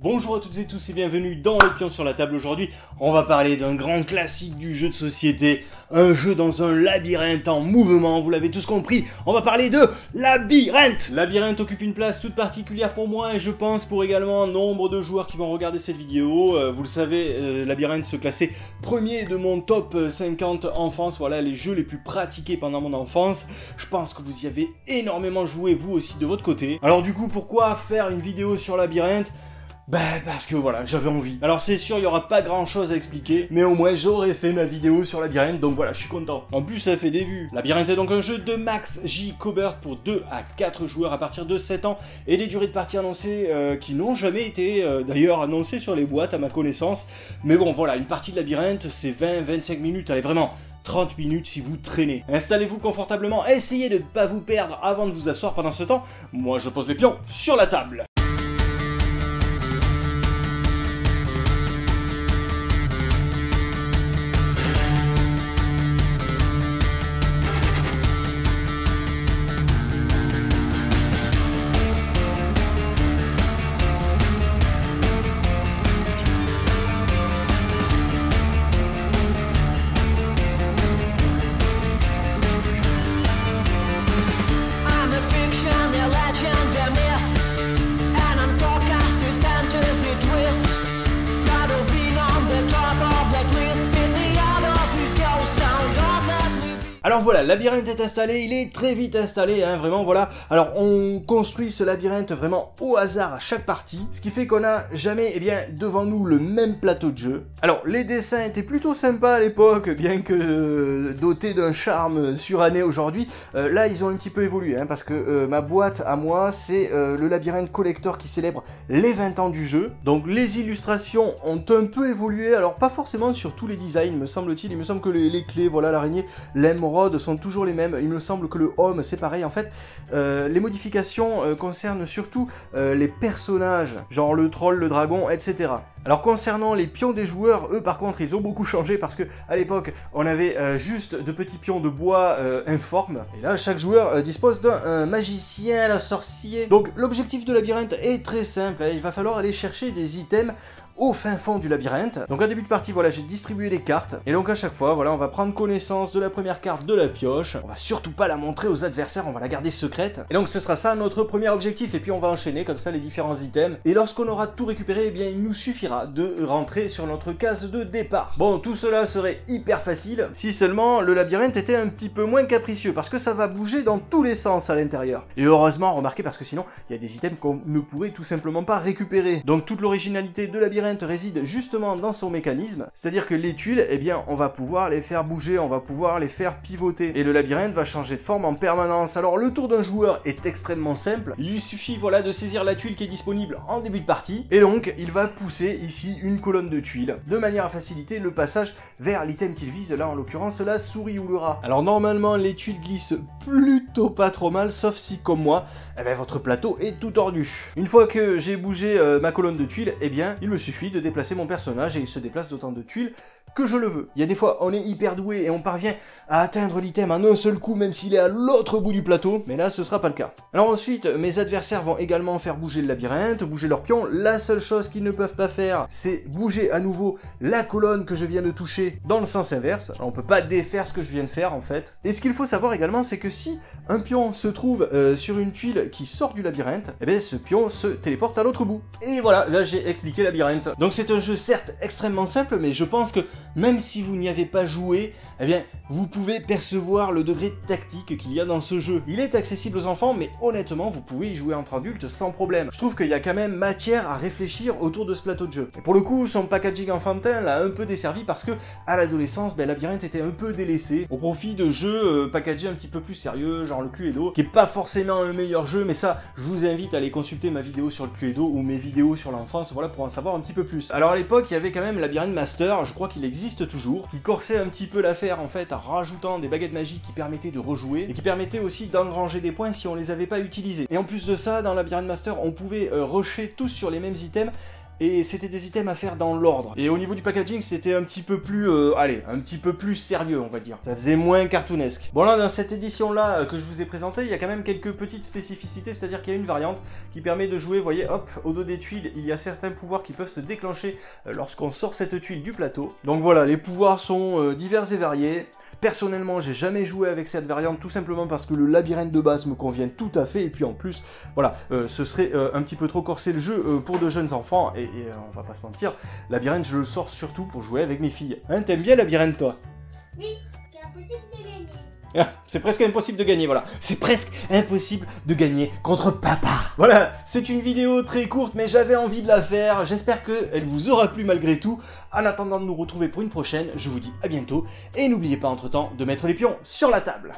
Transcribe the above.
Bonjour à toutes et tous et bienvenue dans le pion sur la table. Aujourd'hui, on va parler d'un grand classique du jeu de société, un jeu dans un labyrinthe en mouvement, vous l'avez tous compris, on va parler de Labyrinthe. Labyrinthe occupe une place toute particulière pour moi et je pense pour également nombre de joueurs qui vont regarder cette vidéo. Vous le savez, Labyrinthe se classait premier de mon top 50 enfance, voilà les jeux les plus pratiqués pendant mon enfance. Je pense que vous y avez énormément joué vous aussi de votre côté. Alors du coup, pourquoi faire une vidéo sur Labyrinthe ? Parce que voilà, j'avais envie. Alors c'est sûr, il y aura pas grand chose à expliquer, mais au moins j'aurais fait ma vidéo sur Labyrinthe, donc voilà, je suis content. En plus, ça fait des vues. Labyrinthe est donc un jeu de Max J. Cobert pour 2 à 4 joueurs à partir de 7 ans, et des durées de partie annoncées qui n'ont jamais été d'ailleurs annoncées sur les boîtes à ma connaissance. Mais bon, voilà, une partie de Labyrinthe, c'est 20-25 minutes, allez vraiment 30 minutes si vous traînez. Installez-vous confortablement, essayez de ne pas vous perdre avant de vous asseoir pendant ce temps. Moi, je pose les pions sur la table. Alors voilà, Labyrinthe est installé, il est très vite installé, hein, vraiment, voilà. Alors on construit ce labyrinthe vraiment au hasard à chaque partie, ce qui fait qu'on n'a jamais, devant nous le même plateau de jeu. Alors les dessins étaient plutôt sympas à l'époque, bien que dotés d'un charme suranné aujourd'hui. Là ils ont un petit peu évolué, hein, parce que ma boîte à moi, c'est le Labyrinthe Collector qui célèbre les 20 ans du jeu. Donc les illustrations ont un peu évolué, alors pas forcément sur tous les designs, me semble-t-il. Il me semble que les clés, voilà, l'araignée, l'émeraude, sont toujours les mêmes. Il me semble que le home c'est pareil. En fait, les modifications concernent surtout les personnages, genre le troll, le dragon, etc. Alors concernant les pions des joueurs, eux par contre ils ont beaucoup changé parce que à l'époque on avait juste de petits pions de bois informes, et là chaque joueur dispose d'un magicien, un sorcier. Donc l'objectif de Labyrinthe est très simple, hein, il va falloir aller chercher des items au fin fond du labyrinthe. Donc en début de partie, voilà, j'ai distribué les cartes, et donc à chaque fois, voilà, on va prendre connaissance de la première carte de la pioche. On va surtout pas la montrer aux adversaires, on va la garder secrète. Et donc ce sera ça notre premier objectif, et puis on va enchaîner comme ça les différents items. Et lorsqu'on aura tout récupéré, il nous suffira de rentrer sur notre case de départ. Bon, tout cela serait hyper facile, si seulement le labyrinthe était un petit peu moins capricieux, parce que ça va bouger dans tous les sens à l'intérieur. Et heureusement, remarquez, parce que sinon, il y a des items qu'on ne pourrait tout simplement pas récupérer. Donc toute l'originalité de Labyrinthe réside justement dans son mécanisme, c'est-à-dire que les tuiles, on va pouvoir les faire bouger, on va pouvoir les faire pivoter, et le labyrinthe va changer de forme en permanence. Alors le tour d'un joueur est extrêmement simple, il lui suffit, voilà, de saisir la tuile qui est disponible en début de partie, et donc il va pousser ici une colonne de tuiles, de manière à faciliter le passage vers l'item qu'il vise, là en l'occurrence la souris ou le rat. Alors normalement les tuiles glissent plutôt pas trop mal, sauf si comme moi, votre plateau est tout tordu. Une fois que j'ai bougé ma colonne de tuiles, il me suffit de déplacer mon personnage et il se déplace d'autant de tuiles que je le veux. Il y a des fois, on est hyper doué et on parvient à atteindre l'item en un seul coup, même s'il est à l'autre bout du plateau, mais là, ce sera pas le cas. Alors ensuite, mes adversaires vont également faire bouger le labyrinthe, bouger leurs pions. La seule chose qu'ils ne peuvent pas faire, c'est bouger à nouveau la colonne que je viens de toucher dans le sens inverse. Alors, on peut pas défaire ce que je viens de faire, en fait. Et ce qu'il faut savoir également, c'est que si un pion se trouve sur une tuile qui sort du labyrinthe, ce pion se téléporte à l'autre bout. Et voilà, là, j'ai expliqué Labyrinthe. Donc c'est un jeu certes extrêmement simple, mais je pense que même si vous n'y avez pas joué, vous pouvez percevoir le degré tactique qu'il y a dans ce jeu. Il est accessible aux enfants, mais honnêtement, vous pouvez y jouer entre adultes sans problème. Je trouve qu'il y a quand même matière à réfléchir autour de ce plateau de jeu. Et pour le coup, son packaging enfantin l'a un peu desservi parce que, à l'adolescence, Labyrinthe était un peu délaissé au profit de jeux packagés un petit peu plus sérieux, genre le Cluedo, qui est pas forcément un meilleur jeu, mais ça, je vous invite à aller consulter ma vidéo sur le Cluedo ou mes vidéos sur l'enfance, voilà, pour en savoir un petit peu plus. Alors à l'époque, il y avait quand même Labyrinthe Master, je crois qu'il existe toujours, qui corsait un petit peu l'affaire en fait en rajoutant des baguettes magiques qui permettaient de rejouer et qui permettaient aussi d'engranger des points si on les avait pas utilisés. Et en plus de ça, dans Labyrinthe Master, on pouvait rusher tous sur les mêmes items et c'était des items à faire dans l'ordre. Et au niveau du packaging, c'était un petit peu plus, un petit peu plus sérieux, on va dire. Ça faisait moins cartoonesque. Bon là, dans cette édition-là que je vous ai présentée, il y a quand même quelques petites spécificités, c'est-à-dire qu'il y a une variante qui permet de jouer, vous voyez, hop, au dos des tuiles, il y a certains pouvoirs qui peuvent se déclencher lorsqu'on sort cette tuile du plateau. Donc voilà, les pouvoirs sont divers et variés. Personnellement, j'ai jamais joué avec cette variante, tout simplement parce que le labyrinthe de base me convient tout à fait, et puis en plus, voilà, ce serait un petit peu trop corsé le jeu pour de jeunes enfants, et on va pas se mentir, labyrinthe, je le sors surtout pour jouer avec mes filles. Hein, t'aimes bien labyrinthe, toi? Oui, c'est impossible de gagner. C'est presque impossible de gagner, voilà. C'est presque impossible de gagner contre papa. Voilà, c'est une vidéo très courte, mais j'avais envie de la faire. J'espère qu'elle vous aura plu malgré tout. En attendant de nous retrouver pour une prochaine, je vous dis à bientôt. Et n'oubliez pas entre-temps de mettre les pions sur la table.